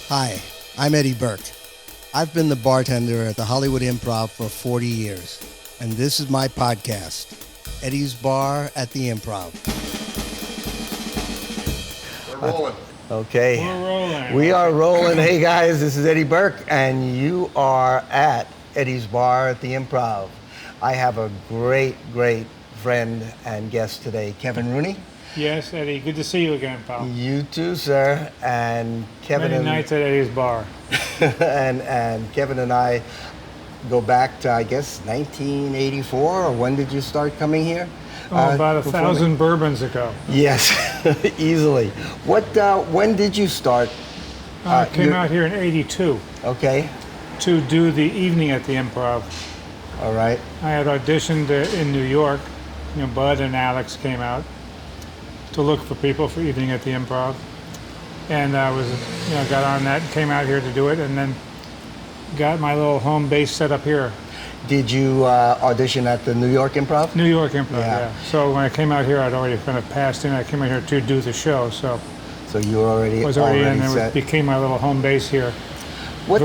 Hi, I'm Eddie Burke. I've been the bartender at the Hollywood Improv for 40 years, and this is my podcast, Eddie's Bar at the Improv. We're rolling. Okay. We're rolling. We are rolling. Hey guys, this is Eddie Burke, and you are at Eddie's Bar at the Improv. I have a great friend and guest today, Kevin Rooney. Yes, Eddie. Good to see you again, pal. You too, sir. And Kevin Many nights at Eddie's Bar. and Kevin and I go back to, I guess, 1984, or when did you start coming here? About 1,000 bourbons ago. Yes, easily. When did you start? I came out here in '82 Okay. to do the evening at the Improv. All right. I had auditioned in New York. You know, Bud and Alex came out to look for people for evening at the Improv, and I was, got on that, came out here to do it, and then got my little home base set up here. Did you audition at the New York Improv? New York Improv, Yeah. yeah. So when I came out here, I'd already kind of passed in. I came out here to do the show, so So you were already I was already in, and set. it became my little home base here. When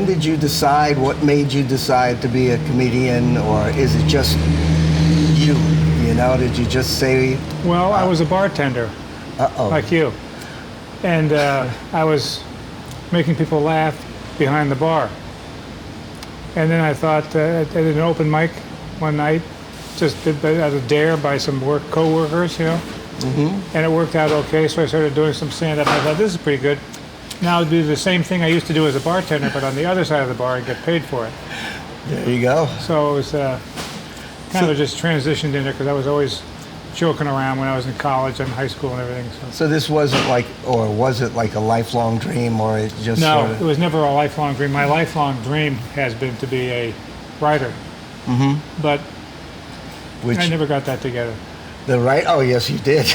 did you decide? What made you decide to be a comedian, or is it just you? Did you just say? Well, I was a bartender, like you, and I was making people laugh behind the bar. And then I thought, I did an open mic one night, just as a dare by some co-workers, and it worked out okay. So I started doing some stand-up. I thought, this is pretty good. Now I'll do the same thing I used to do as a bartender, but on the other side of the bar and get paid for it. There you go. So it was kind of just transitioned in there because I was always joking around when I was in college and high school and everything. So this wasn't like, or was it like a lifelong dream, or it just No, sort of... it was never a lifelong dream. My lifelong dream has been to be a writer, but Which, I never got that together. Oh yes, you did.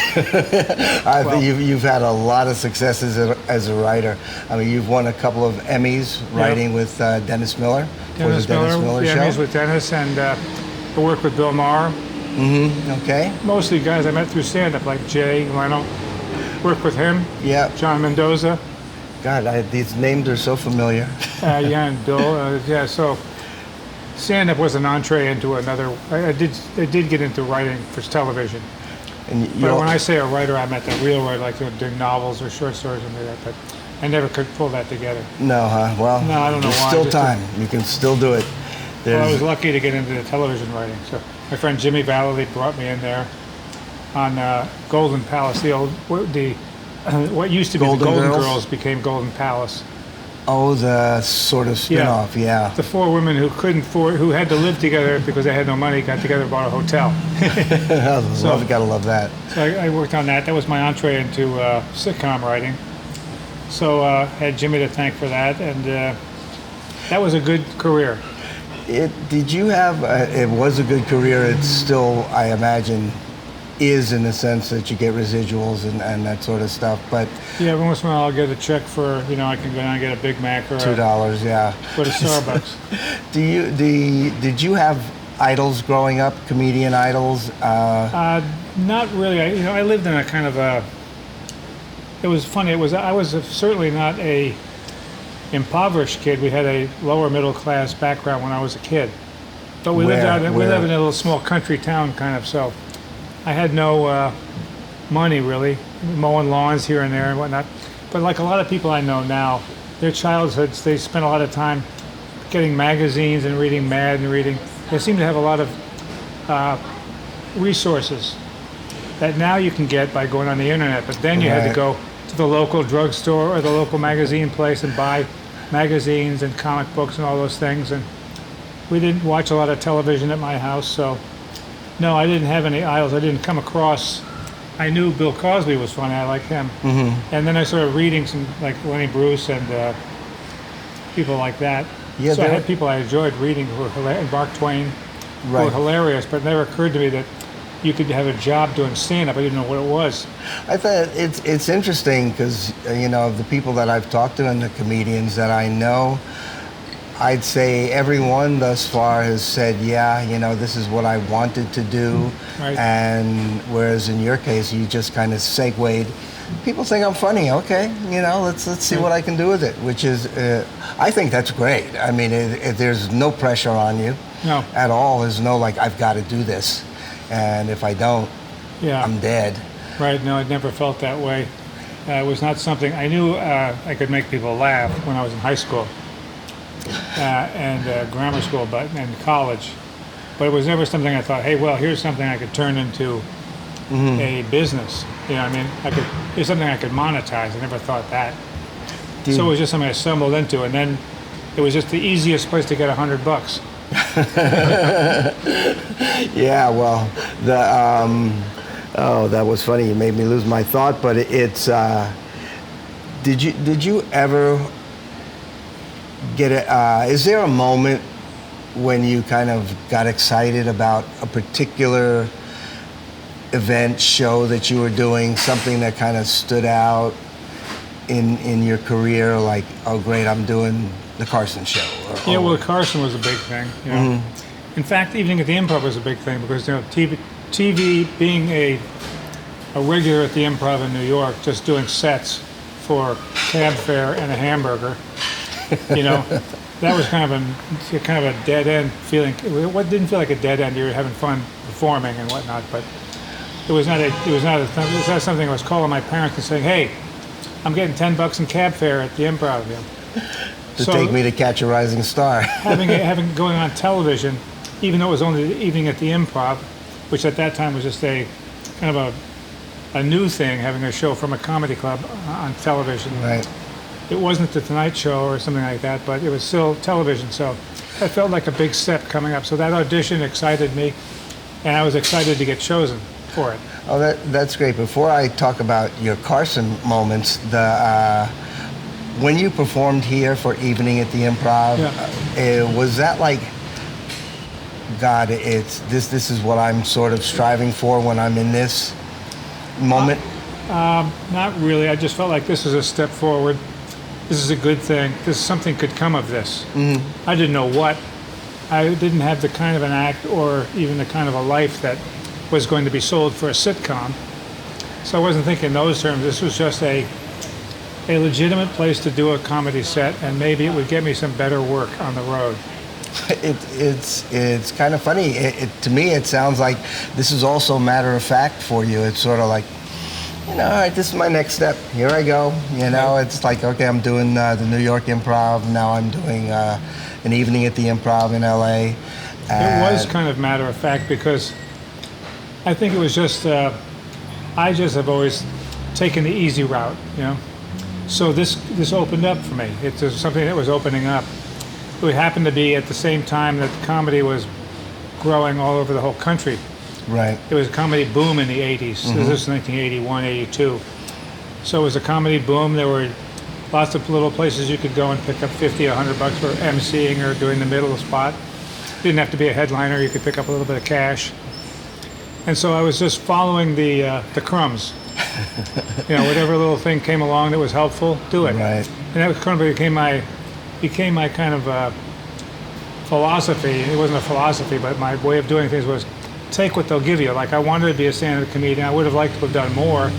You've had a lot of successes as a writer. I mean, you've won a couple of Emmys writing with Dennis Miller. Dennis Miller, the show. Emmys with Dennis, and I worked with Bill Maher. Okay. Mostly guys I met through stand-up, like Jay Leno. Worked with him. Yeah. John Mendoza. God, these names are so familiar. Yeah, and Bill. So stand-up was an entree into another. I did get into writing for television. But when I say a writer, I meant a real writer, like doing novels or short stories and like that. But I never could pull that together. No, huh? Well, no, I don't know there's why. still time. You can still do it. Well, I was lucky to get into the television writing. So my friend Jimmy Vallely brought me in there on Golden Palace. What used to be the Golden Girls became Golden Palace. Oh, the sort of spin-off, yeah. The four women who had to live together because they had no money got together and bought a hotel. Gotta love that. So I worked on that. That was my entree into sitcom writing. So had Jimmy to thank for that, and that was a good career. It was a good career. It's still, I imagine, is in the sense that you get residuals and that sort of stuff. But yeah, every once in a while I'll get a check for, I can go down and get a Big Mac or $2, yeah. Go to Starbucks. Did you have idols growing up, comedian idols? Not really. I lived in a kind of a. It was funny. I was certainly not a impoverished kid. We had a lower middle class background when I was a kid, but we lived in a little small country town kind of. So I had no money really, mowing lawns here and there and whatnot. But like a lot of people I know now, their childhoods they spent a lot of time getting magazines and reading Mad and reading. They seem to have a lot of resources that now you can get by going on the internet. But then you had to go to the local drugstore or the local magazine place and buy magazines and comic books and all those things. And we didn't watch a lot of television at my house, so no, I didn't have any idols. I didn't come across. I knew Bill Cosby was funny. I liked him. And then I started reading some like Lenny Bruce and people like that. Yeah, so I had people I enjoyed reading who were hilarious, Mark Twain, who were hilarious. But it never occurred to me that you could have a job doing stand-up. I didn't know what it was. I thought it's interesting because the people that I've talked to and the comedians that I know, I'd say everyone thus far has said, yeah, this is what I wanted to do. Right. And whereas in your case, you just kind of segued people think I'm funny. Okay, let's see what I can do with it. Which is, I think that's great. I mean, there's no pressure on you at all. There's no like I've got to do this, and if I don't, I'm dead. Right. No, I never felt that way. It was not something I knew I could make people laugh when I was in high school and grammar school, and college. But it was never something I thought, hey, well, here's something I could turn into a business. I mean, here's something I could monetize. I never thought that. Dude. So it was just something I stumbled into, and then it was just the easiest place to get $100. Yeah, well, that was funny. You made me lose my thought, but it's. Did you ever get it? Is there a moment when you kind of got excited about a particular event, show that you were doing, something that kind of stood out in your career, like, oh great, I'm doing the Carson show? Well, Carson was a big thing. In fact, Evening at the Improv was a big thing because TV being a regular at the Improv in New York, just doing sets for cab fare and a hamburger, that was kind of a dead end feeling. It didn't feel like a dead end. You were having fun performing and whatnot, but it was not something I was calling my parents and saying, "Hey, I'm getting $10 in cab fare at the Improv." To take me to Catch a Rising Star. having going on television, even though it was only the Evening at the Improv, which at that time was just a kind of a new thing, having a show from a comedy club on television. Right. It wasn't the Tonight Show or something like that, but it was still television. So I felt like a big step coming up. So that audition excited me, and I was excited to get chosen for it. Oh, that's great. Before I talk about your Carson moments, when you performed here for Evening at the Improv, was that like, God, this is what I'm sort of striving for when I'm in this moment? Not really. I just felt like this is a step forward. This is a good thing. Something could come of this. Mm-hmm. I didn't know what. I didn't have the kind of an act or even the kind of a life that was going to be sold for a sitcom. So I wasn't thinking in those terms. This was just a legitimate place to do a comedy set, and maybe it would get me some better work on the road. It's kind of funny. To me, it sounds like this is also matter of fact for you. It's sort of like, all right, this is my next step. Here I go. It's like, okay, I'm doing the New York Improv. Now I'm doing an Evening at the Improv in LA. It was kind of matter of fact because I think it was just, I just have always taken the easy route, So this opened up for me. It was something that was opening up. It happened to be at the same time that comedy was growing all over the whole country. Right. It was a comedy boom in the 80s. Mm-hmm. This was 1981, 82. So it was a comedy boom. There were lots of little places you could go and pick up $50, $100 for emceeing or doing the middle spot. Didn't have to be a headliner. You could pick up a little bit of cash. And so I was just following the crumbs. Whatever little thing came along that was helpful, do it. Right. And that kind of became my kind of philosophy. It wasn't a philosophy, but my way of doing things was take what they'll give you. Like I wanted to be a stand-up comedian. I would have liked to have done more.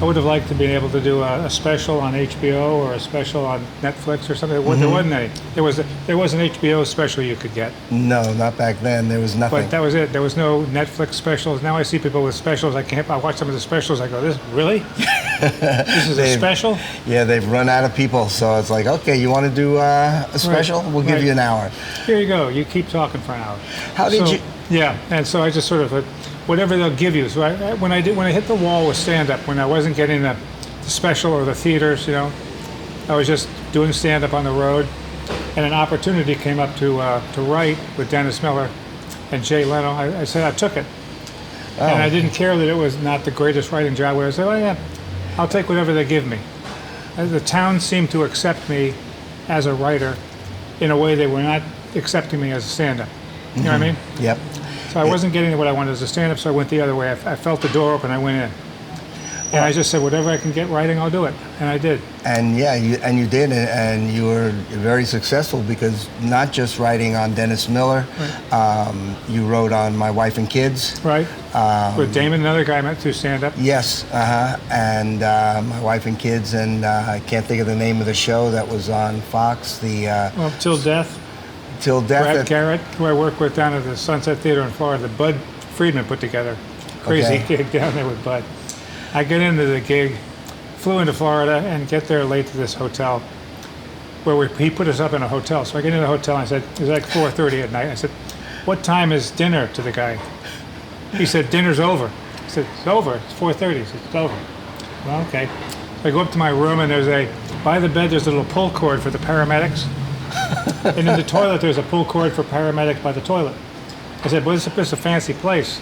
I would have liked to be able to do a special on HBO or a special on Netflix or something. There wasn't any. There was an HBO special you could get. No, not back then. There was nothing. But that was it. There was no Netflix specials. Now I see people with specials. I watch some of the specials. I go, this really? This is a special? Yeah, they've run out of people. So it's like, okay, you want to do a special? Right. We'll give you an hour. Here you go. You keep talking for an hour. How did you? Yeah, and so I just sort of, whatever they'll give you. So when I hit the wall with stand-up, when I wasn't getting the special or the theaters, I was just doing stand-up on the road, and an opportunity came up to write with Dennis Miller and Jay Leno. I said I took it, and I didn't care that it was not the greatest writing job. Where I said, yeah, I'll take whatever they give me. The town seemed to accept me as a writer in a way they were not accepting me as a stand-up. You know what I mean? Yep. So I wasn't getting what I wanted as a stand-up, so I went the other way. I felt the door open, I went in. And I just said, whatever I can get writing, I'll do it. And I did. And yeah, you did, and you were very successful because not just writing on Dennis Miller, Right. You wrote on My Wife and Kids. Right. With Damon, another guy I met through stand-up. Yes, and My Wife and Kids, and I can't think of the name of the show that was on Fox. Well, Till Death. Till Death. Brad Garrett, who I work with down at the Sunset Theater in Florida, that Bud Friedman put together. Crazy gig down there with Bud. I get into the gig, flew into Florida, and get there late to this hotel, where he put us up in a hotel. So I get into the hotel, and I said, it was like 4:30 at night. I said, what time is dinner to the guy? He said, dinner's over. I said, it's over. It's 4:30. He said, it's over. Well, okay. So I go up to my room, and by the bed, there's a little pull cord for the paramedics. And in the toilet, there's a pull cord for paramedics by the toilet. I said, well, this is a fancy place.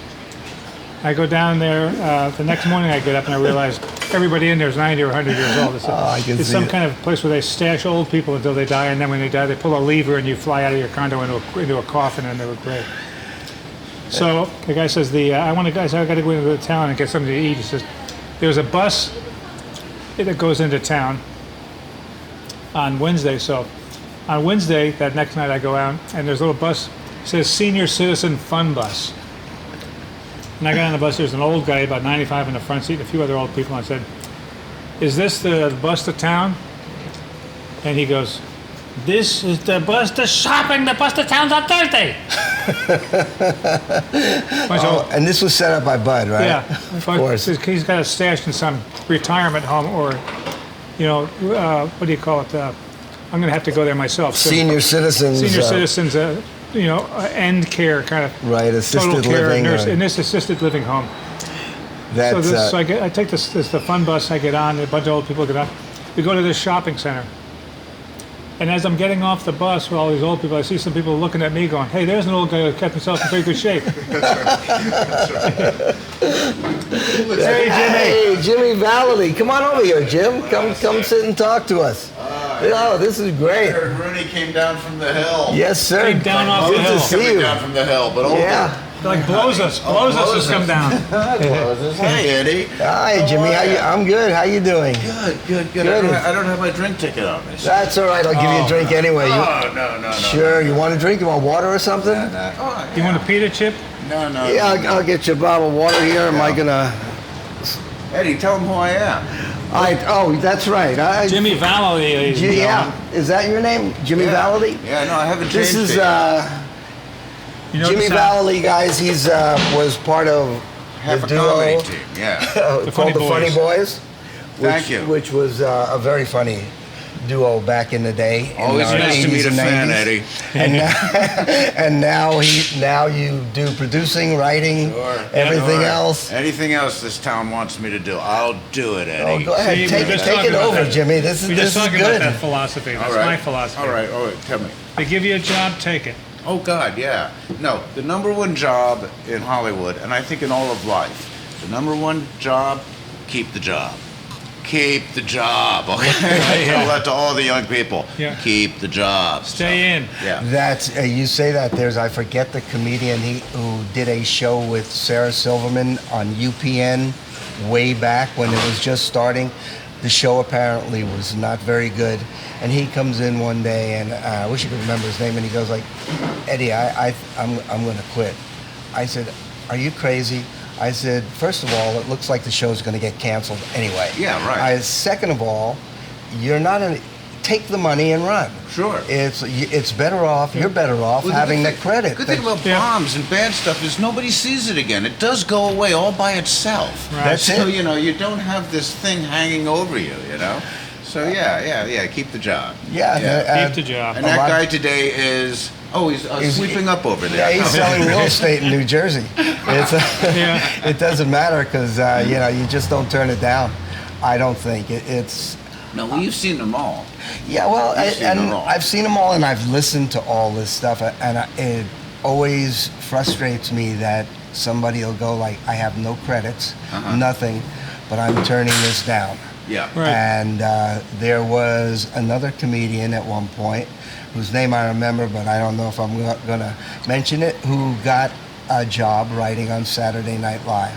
I go down there. The next morning, I get up and I realize everybody in there is 90 or 100 years old. It's some kind of place where they stash old people until they die, and then when they die, they pull a lever and you fly out of your condo into a coffin, and they were great. So the guy says, I got to go into the town and get something to eat. He says, there's a bus that goes into town on Wednesday. So on Wednesday, that next night, I go out, and there's a little bus. It says Senior Citizen Fun Bus. And I got on the bus. There's an old guy, about 95, in the front seat, and a few other old people. And I said, is this the bus to town? And he goes, this is the bus to shopping. The bus to town's on Thursday. And this was set up by Bud, right? Yeah. Of course. He's got it stashed in some retirement home or, what do you call it? I'm going to have to go there myself. So Senior citizens. End care kind of. Right, assisted living. In this assisted living home. So I take the fun bus. I get on. A bunch of old people get on. We go to this shopping center. And as I'm getting off the bus with all these old people, I see some people looking at me going, hey, there's an old guy who kept himself in pretty good shape. Hey, Jimmy Vallely. Come on over here, Jim. Come sit and talk to us. Oh, this is great. I heard Rooney came down from the hill. Yes, sir. Came down off the Good hill. to see Coming you. down from the hill, but older. Yeah. Like blows us has come down. Hey, Eddie. Hi, Jimmy. I'm good. How you doing? Good. I don't have my drink ticket on me. That's all right. I'll give you a drink anyway. No. Sure. You want a drink? You want water or something? You want a pita chip? No. Yeah, I'll get you a bottle of water here. Am I gonna? Eddie, tell him who I am. That's right. Jimmy Vallely. Yeah. Is that your name, Jimmy Vallely? Yeah, no, I haven't This changed is it. Jimmy Vallely, guys. He's was part of Half the a duo comedy team, yeah. called the Funny Boys. Thank you. Which was a very funny duo back in the day. Always nice to meet a fan, Eddie. And now you do producing, writing, everything else. Anything else this town wants me to do, I'll do it, Oh, Eddie. go ahead, take it over, Jimmy. This is talking good. about that philosophy. That's my philosophy. All right, tell me. They give you a job, take it. Oh, God, yeah. No, the number one job in Hollywood, and I think in all of life, the number one job, keep the job. Keep the job, okay? I tell that to all the young people. Yeah. Keep the job. Stay in. Yeah. That's you say that. I forget the comedian who did a show with Sarah Silverman on UPN way back when it was just starting. The show apparently was not very good, and he comes in one day, and I wish I could remember his name, and he goes like, "Eddie, I'm going to quit." I said, "Are you crazy?" I said, "First of all, it looks like the show's going to get canceled anyway." Yeah, right. Second of all, you're not take the money and run. Sure. It's better off. You're better off having the credit. Good thing about bombs and bad stuff is nobody sees it again. It does go away all by itself. Right. That's so, it. you don't have this thing hanging over you, So, yeah, keep the job. Yeah. Keep the job. And that guy today is... Oh, he's sweeping up over there. Yeah, he's selling real estate in New Jersey. It doesn't matter because, you just don't turn it down. I don't think. No, you've seen them all. Yeah, well, I've seen them all, and I've listened to all this stuff, and it always frustrates me that somebody will go like, I have no credits, nothing, but I'm turning this down. Yeah. Right. And there was another comedian at one point, whose name I remember, but I don't know if I'm going to mention it, who got a job writing on Saturday Night Live.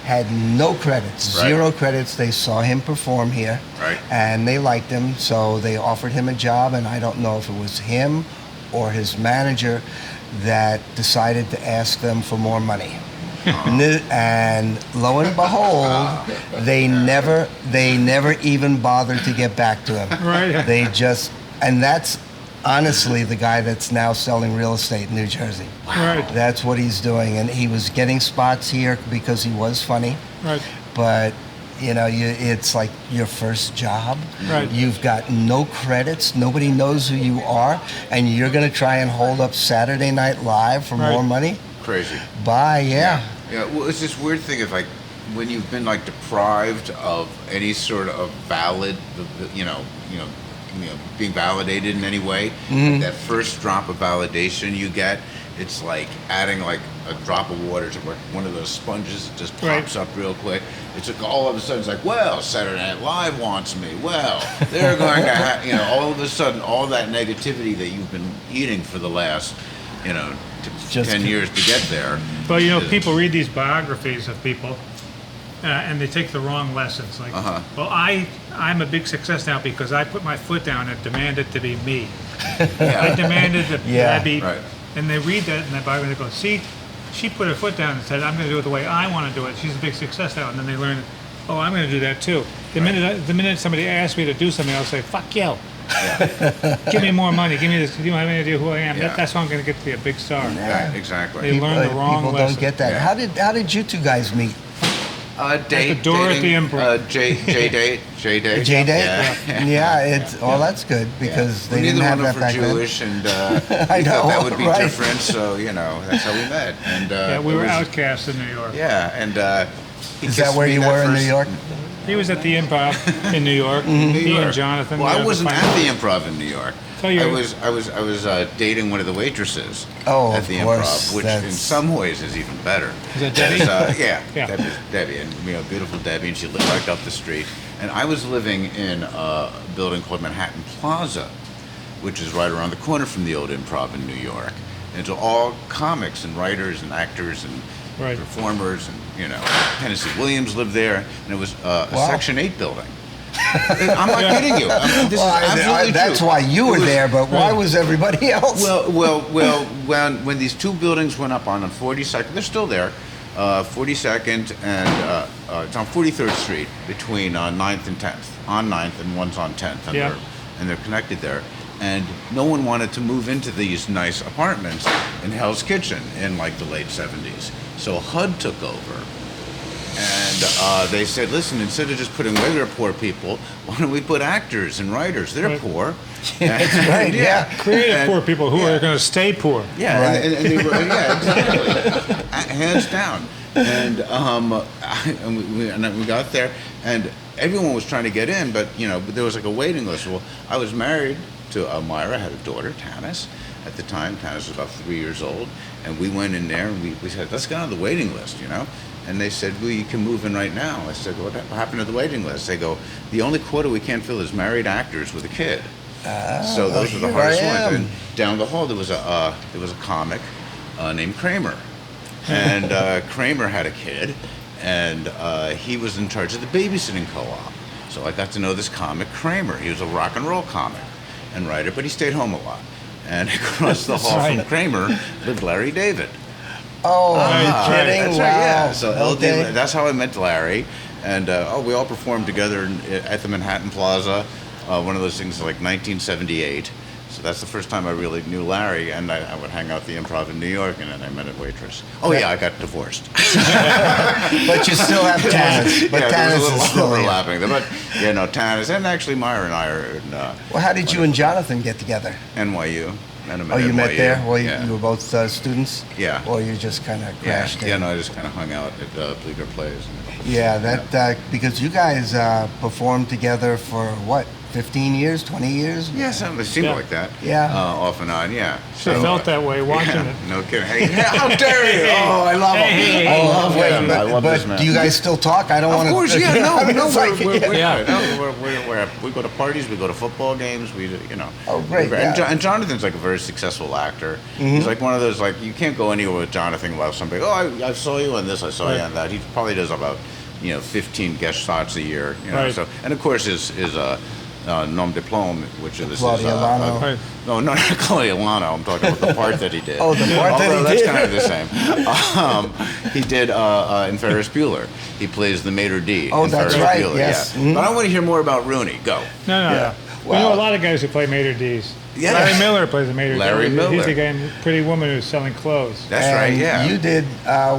had no credits, Right. 0 credits. They saw him perform here, Right. and they liked him, so they offered him a job. And I don't know if it was him or his manager that decided to ask them for more money. And lo and behold, they never even bothered to get back to him. Right. They just, and that's honestly the guy that's now selling real estate in New Jersey. Right. That's what he's doing, and he was getting spots here because he was funny. Right. But it's like your first job. Right. You've got no credits. Nobody knows who you are, and you're going to try and hold up Saturday Night Live for Right. more money. Crazy. Bye. Yeah. Yeah, well, it's this weird thing of like when you've been like deprived of any sort of valid, being validated in any way. That first drop of validation you get, it's like adding like a drop of water to one of those sponges that just pops up real quick. It's like all of a sudden it's like, well, Saturday Night Live wants me. Well, they're going to have, all of a sudden all that negativity that you've been eating for the last, Just 10 years to get there. But people read these biographies of people, and they take the wrong lessons. Like, well, I'm a big success now because I put my foot down and demanded to be me. I demanded to be, right. and they read that in that biography and they go, see, she put her foot down and said, I'm going to do it the way I want to do it. She's a big success now. And then they learn, oh, I'm going to do that too. The minute somebody asks me to do something, I'll say, fuck you. Give me more money. Give me this. You don't have any idea who I am. Yeah. That's how I'm going to get to be a big star. Yeah, exactly. They learn the wrong People lesson. don't get that. Yeah. How did you two guys meet? Date, the door at the Improv. J-date. J-Date? That's good because they didn't neither have one that of back us then. were Jewish, and I we know, thought that would be right. different. So that's how we met. And We were outcasts in New York. Yeah, and he Is that kissed where me you were in first- New York? He was at the Improv in New York. He and Jonathan. Well, I the wasn't final- at the Improv in New York. So you're- I was dating one of the waitresses Oh, at of the course, Improv, which in that's- some ways is even better. Is that Debbie? Yeah, Yeah. Debbie, and beautiful Debbie, and she lived right up the street. And I was living in a building called Manhattan Plaza, which is right around the corner from the old Improv in New York. And it's all comics and writers and actors and Right. performers, and Tennessee Williams lived there, and it was a Wow. Section 8 building. I'm not kidding you. This is absolutely That's true. why you were It was- there, but why was everybody else? Well, when these two buildings went up on 42nd, they're still there, 42nd and it's on 43rd Street between 9th and 10th. On 9th and one's on 10th, and they're connected there. And no one wanted to move into these nice apartments in Hell's Kitchen in like the late 70s. So HUD took over. And they said, listen, instead of just putting regular poor people, why don't we put actors and writers? They're poor. That's right, yeah. Creative poor people who are going to stay poor. Yeah, Right. and they were, exactly. Hands down. And we got there, and everyone was trying to get in, but there was like a waiting list. Well, I was married to Myra, had a daughter, Tanis, at the time. Tanis was about 3 years old, and we went in there and we said, let's get on the waiting list, And they said, well, you can move in right now. I said, what happened to the waiting list? They go, the only quota we can't fill is married actors with a kid. So those were the here hardest I am. ones. And down the hall there was a comic named Kramer, and Kramer had a kid, and he was in charge of the babysitting co-op. So I got to know this comic Kramer. He was a rock and roll comic and writer, but he stayed home a lot. And across the hall from Kramer lived Larry David. Oh, are you kidding? That's Wow. right, yeah. So Okay. LD, that's how I met Larry. And we all performed together at the Manhattan Plaza. One of those things like 1978. So that's the first time I really knew Larry, and I would hang out at the Improv in New York, and then I met a waitress. Oh yeah, I got divorced. But you still have Tanis. But yeah, Tanis there was a is little still here. overlapping there, but Tanis, and actually Myra and I are in Well, how did you and Jonathan get together? NYU. Oh, you met there? Well, yeah. you were both students? Yeah. Or you just kind of crashed in? Yeah, no, I just kind of hung out at Bleecker Plays. Yeah, because you guys performed together for what, 15 years, 20 years? Yeah, something seemed like that. Yeah. Off and on, yeah. So felt that way watching it. No kidding. Hey, how dare you? Oh, I love him. Hey, I love him. But, I love but this man. do you guys still talk? I don't want to. Of course, yeah. No, I mean, no. it's like, We go to parties. We go to football games. We, you know. Oh, great. And Jonathan's like a very successful actor. He's like one of those, like, you can't go anywhere with Jonathan without somebody. Oh, I saw you on this. I saw you on that. He probably does about 15 guest spots a year. Right. So, and of course his nom de plume, which is Claudia Lano. no, not Claudia Lano. I'm talking about the part that he did. Oh, the part that he that's did. kind of the same. He did in Ferris Bueller. He plays the maitre d'. Oh, in that's Ferris right, Bueller, yes. Yeah. Mhm. But I want to hear more about Rooney. Go. No. We know a lot of guys who play maitre d's. Yeah. Larry Miller plays a maitre d'. Larry Miller. He's the guy in Pretty Woman who's selling clothes. That's And right. Yeah. you did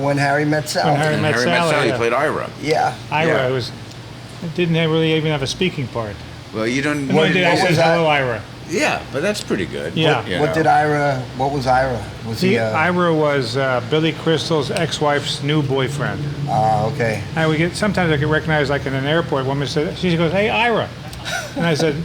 When Harry Met Sally. When Harry And Met Harry Met Sally, Sally. yeah. He played Ira. Yeah. Ira Yeah. didn't really even have a speaking part. Well, you don't. The one did I what said was that? hello Ira. Yeah, but that's pretty good. Yeah. You What know. did Ira? What was Ira? Was he? Ira was Billy Crystal's ex-wife's new boyfriend. Okay. And sometimes I get recognized like in an airport. Woman said, she goes, "Hey, Ira," and I said,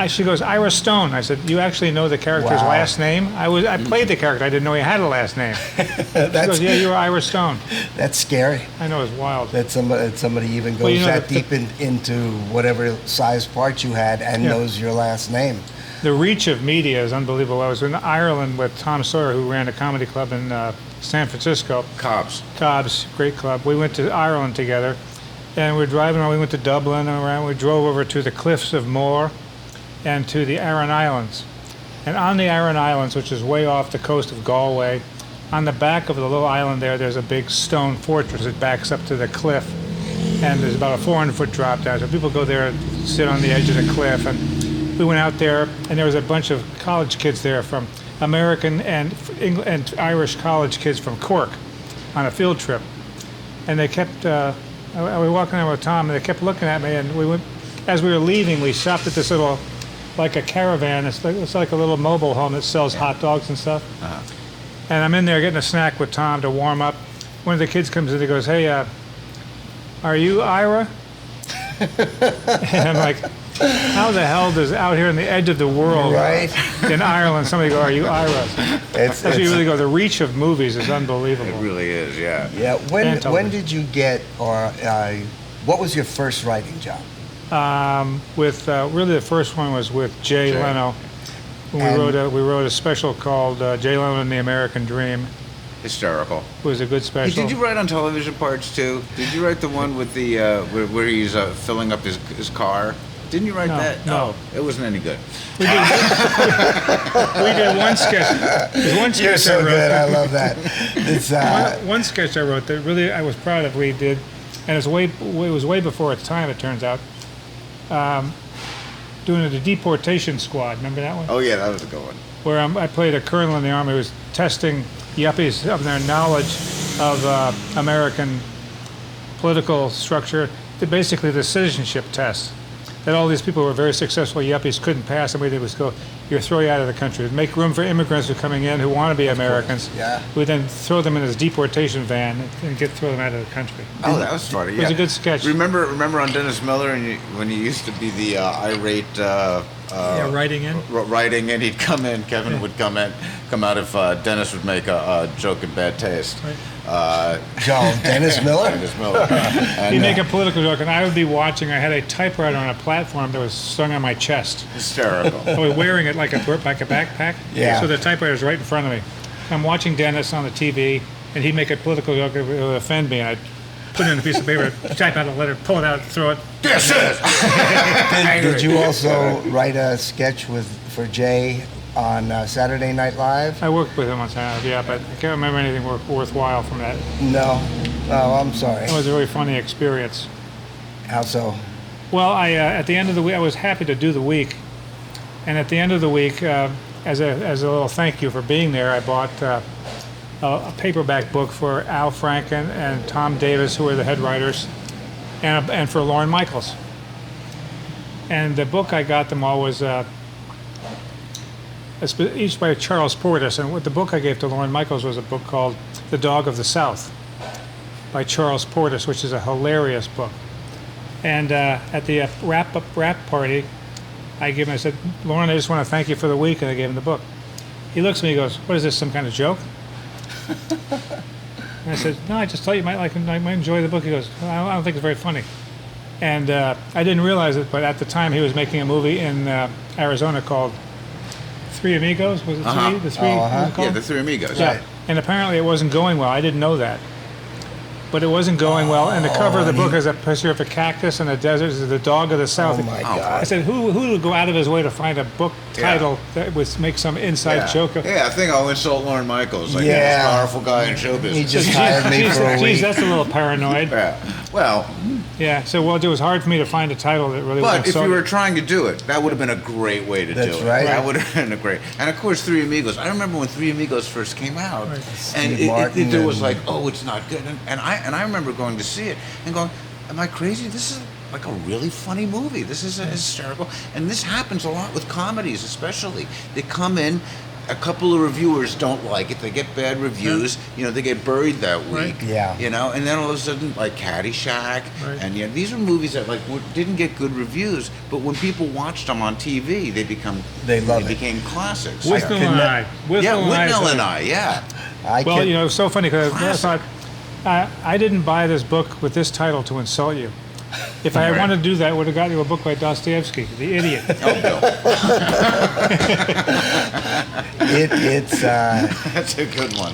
she goes, "Ira Stone." I said, "You actually know the character's Wow. last name?" I played the character. I didn't know he had a last name. She goes, "Yeah, you're Ira Stone." That's scary. I know, it's wild. That somebody even goes Well, you know, that deep into whatever size part you had and Yeah. knows your last name. The reach of media is unbelievable. I was in Ireland with Tom Sawyer, who ran a comedy club in San Francisco. Cobb's, great club. We went to Ireland together, and we were driving around. We went to Dublin and around. We drove over to the Cliffs of Moher and to the Aran Islands. And on the Aran Islands, which is way off the coast of Galway, on the back of the little island there's a big stone fortress that backs up to the cliff. And there's about a 400-foot drop down. So people go there and sit on the edge of the cliff. And we went out there, and there was a bunch of college kids there from American and Irish college kids from Cork on a field trip. And they kept, we were walking around with Tom, and they kept looking at me. And we went, as we were leaving, we stopped at this little, like a caravan. It's like a little mobile home that sells hot dogs and stuff. And I'm in there getting a snack with Tom to warm up. One of the kids comes in and goes, "Hey, are you Ira?" And I'm like, how the hell does out here on the edge of the world, Right. in Ireland, somebody go, "Are you Ira?" That's where you really go. The reach of movies is unbelievable. It really is. Yeah. Yeah. And When television. did you get, or what was your first writing job? Really the first one was with Jay Leno. When And- we wrote a special called Jay Leno and the American Dream. Hysterical. It was a good Hey, special. did you write on television parts too? Did you write the one with the where he's filling up his car? Didn't you write No, that? no. Oh, it wasn't any good. We did one sketch. There's one sketch You're so I wrote. good. I love that. It's One sketch I wrote that really I was proud of. We did, and it was way before its time. It turns out, doing the Deportation Squad. Remember that one? Oh yeah, that was a good one. Where I played a colonel in the army who was testing yuppies of their knowledge of American political structure. Basically, the citizenship test. That all these people who were very successful yuppies couldn't pass, and we did was go, throw you out of the country. Make room for immigrants who are coming in who want to be Americans. Yeah. We then throw them in this deportation van and throw them out of the country. Oh, that was funny. It was a good sketch. Remember on Dennis Miller when he used to be the irate. Writing in. Writing in, he'd come in. Kevin would come out if Dennis would make a joke in bad taste. Dennis Miller. Dennis Miller. And, He'd make a political joke, and I would be watching. I had a typewriter on a platform that was slung on my chest. hysterical. I was wearing it like a backpack. Yeah. So the typewriter was right in front of me. I'm watching Dennis on the TV, and he'd make a political joke that would offend me, and I'd put it in a piece of paper, type out a letter, pull it out, throw it. This is. Did you also write a sketch for Jay on Saturday Night Live? I worked with him on Saturday, yeah, but I can't remember anything worthwhile from that. No. Oh, I'm sorry. It was a really funny experience. How so? Well, at the end of the week, I was happy to do the week, and at the end of the week, as a little thank you for being there, I bought a paperback book for Al Franken and Tom Davis, who were the head writers, and for Lorne Michaels. And the book I got them all was each by Charles Portis, and what the book I gave to Lorne Michaels was a book called The Dog of the South by Charles Portis, which is a hilarious book. And at the wrap party, I said, Lauren, I just want to thank you for the week, and I gave him the book. He looks at me, he goes, what is this, some kind of joke? And I said, no, I just thought you might enjoy the book. He goes, well, I don't think it's very funny. And I didn't realize it, but at the time he was making a movie in Arizona called Three Amigos. Was it three? The three? Yeah, the Three Amigos. Yeah. Right. And apparently it wasn't going well. I didn't know that. But it wasn't going well. And the cover of the book is a picture of a cactus in a desert. This is the dog of the South. Oh, my God. I said, who would go out of his way to find a book title that would make some inside joke? Yeah, I think I'll insult Lorne Michaels, like the Yeah. most powerful guy in show business. He just hired me for a week. Geez, that's a little paranoid. Yeah. Well, Yeah, so it was hard for me to find a title that really but if was you were trying to do it, that would have been a great way to do That's it. right. That would have been a great. And of course, Three Amigos. I remember when Three Amigos first came out, and Steve Martin there was and- like, oh, it's not good. And I remember going to see it and going, am I crazy? This is like a really funny movie. This is hysterical. And this happens a lot with comedies, especially. They come in. A couple of reviewers don't like it. They get bad reviews. You know, they get buried that week. Right. Yeah. You know, and then all of a sudden, like Caddyshack, Right. and these are movies that didn't get good reviews, but when people watched them on TV, they became classics. Whitnell Yeah. and I. Whitnell and I. Yeah. Well, you know, it's so funny because I Classic. thought, I didn't buy this book with this title to insult you. If I had wanted to do that, I would have got you a book by Dostoevsky, The Idiot. It's That's a good one.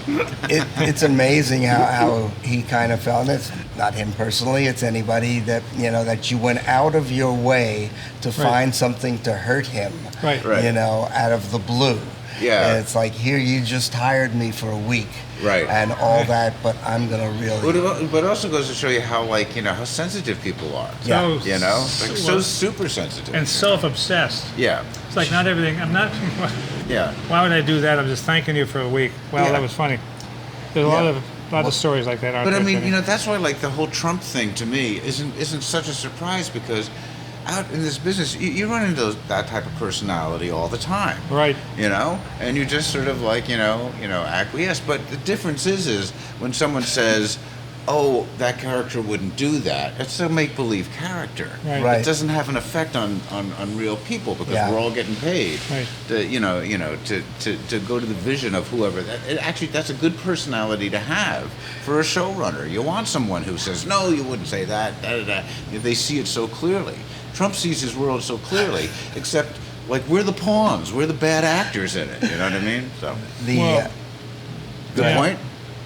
it's amazing how he kind of felt. And it's not him personally. It's anybody that that you went out of your way to find something to hurt him. Right. Right. Out of the blue. Yeah. And it's like, here you just hired me for a week. Right. And all that, but I'm gonna really. But it also goes to show you how how sensitive people are. Yeah. So super sensitive. And self-obsessed. Yeah. It's like not everything. I'm not. Yeah. Why would I do that? I'm just thanking you for a week. Well, Yeah. that was funny. There's a lot of stories like that. Aren't But I there, mean, Kenny? that's why the whole Trump thing to me isn't such a surprise, because out in this business you run into that type of personality all the time. Right. And you just sort of acquiesce. But the difference is when someone says, oh, that character wouldn't do that, it's a make-believe character. Right. It doesn't have an effect on real people, because we're all getting paid Right. to go to the vision of whoever. Actually, that's a good personality to have for a showrunner. You want someone who says, no, you wouldn't say that, da-da-da. They see it so clearly. Trump sees his world so clearly, except we're the pawns, we're the bad actors in it. You know what I mean? So Well, good point.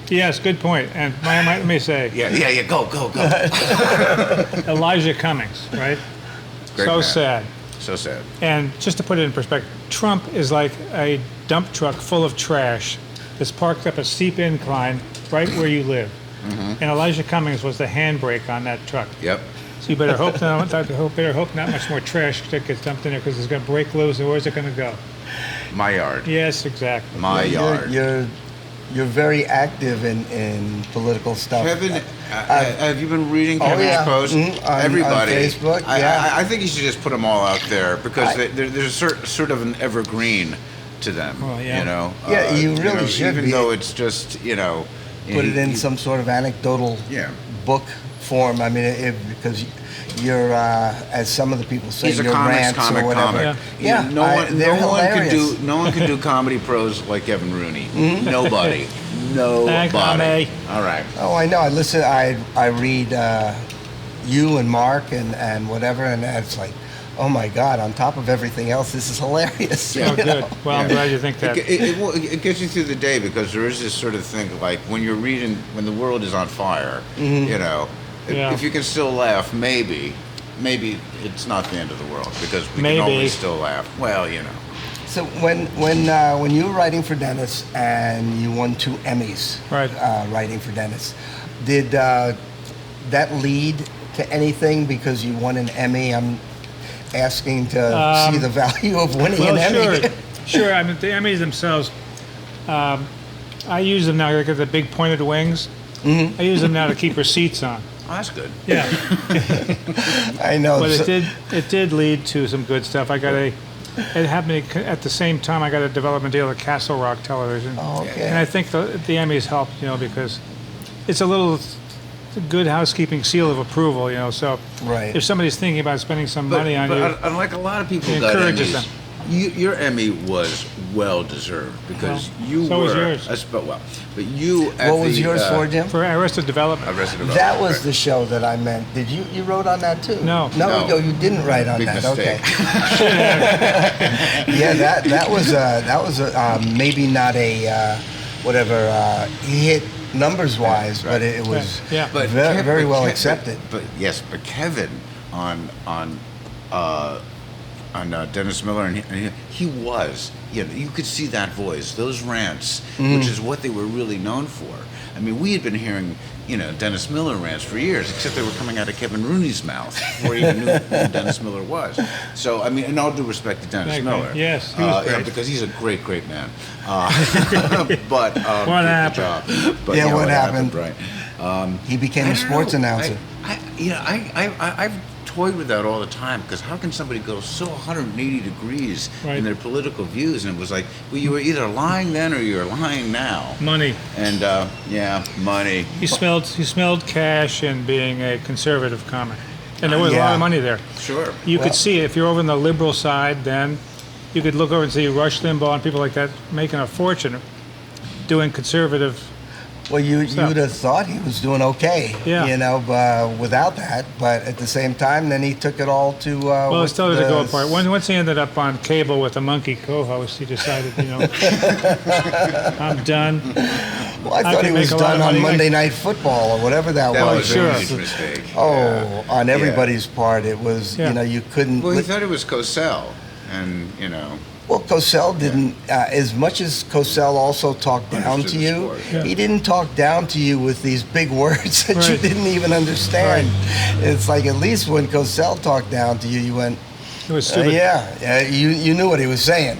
Yes, good point. And let me say, Yeah. Go. Elijah Cummings, right? Great So man. sad. So sad. And just to put it in perspective, Trump is like a dump truck full of trash that's parked up a steep incline right where you live. Mm-hmm. And Elijah Cummings was the handbrake on that truck. Yep. So you better hope not much more trash that gets dumped in there, because it's going to break loose, and where's it going to go? My yard. Yes, exactly. My yard. You're very active in political stuff. Kevin, have you been reading Kevin's yeah. posts? On Everybody. Facebook, yeah. I think you should just put them all out there, because there's sort of an evergreen to them. Well, yeah. Yeah, you really should even be. though it's just Put it in some sort of anecdotal book form. I mean, because you're, as some of the people say, He's a your rants comic or whatever. comic. Yeah, No one hilarious. can do comedy prose like Kevin Rooney. Nobody. Thank Nobody. you. All right. Oh, I know. I listen. I read you and Mark and whatever, and it's like, oh my God! On top of everything else, this is hilarious. Oh, good. Well, I'm glad you think that. It gets you through the day, because there is this sort of thing, like when you're reading, when the world is on fire, if you can still laugh, maybe it's not the end of the world, because we can always still laugh. Well, So when you were writing for Dennis and you won 2 Emmys, Right. Writing for Dennis, did that lead to anything because you won an Emmy? I'm asking to see the value of winning an Emmy. Sure. I mean, the Emmys themselves, I use them now. Look at the big pointed wings. Mm-hmm. I use them now to keep receipts on. Oh, that's good. Yeah. I know. But it did lead to some good stuff. It happened at the same time I got a development deal at Castle Rock Television. Oh, okay. And I think the Emmys helped, because it's a little it's a good housekeeping seal of approval, you know. So Right. if somebody's thinking about spending some money on you, unlike a lot of people it got encourages Emmys, them. your Emmy was well deserved because you so were. was yours. But you. At What was the, yours for, Jim? For Arrested Development. Arrested Development. That was right. the show that I meant. Did you wrote on that too? No. No. You didn't write on Big that. mistake. Okay. Yeah, that was maybe not a hit numbers wise, but it was Yeah. But very well accepted. But Kevin on Dennis Miller, and he was, you could see that voice, those rants, which is what they were really known for. I mean, we had been hearing, Dennis Miller rants for years, except they were coming out of Kevin Rooney's mouth before he even knew who Dennis Miller was. So, I mean, in all due respect to Dennis Thank Miller. you. Yes, he was great. Because he's a great, great man. But What did happened? the job. But, Yeah, what happened? Right. He became I a don't sports know. announcer. I've toyed with that all the time, because how can somebody go so 180 degrees Right. in their political views? And it was like, well, you were either lying then or you're lying now. Money. And money. He smelled cash and being a conservative comic. And there was a lot Yeah. of money there. Sure. You Well- could see it. If you're over on the liberal side, then you could look over and see Rush Limbaugh and people like that making a fortune doing conservative. Well, you'd have thought he was doing okay, Yeah. without that. But at the same time, then he took it all to. Well, it started to go apart. Once he ended up on cable with a monkey co-host, he decided, I'm done. Well, I thought can he was make a lot of done on money. Monday Night Football or whatever that That was. was sure. a huge mistake. Oh, on everybody's part, it was. Yeah. You couldn't. Well, he thought it was Cosell, and Well, Cosell didn't, as much as Cosell also talked down to Understood the you, sport, yeah. he didn't talk down to you with these big words that you Right. didn't even understand. It's like at least when Cosell talked down to you, you went, It was stupid. you knew what he was saying.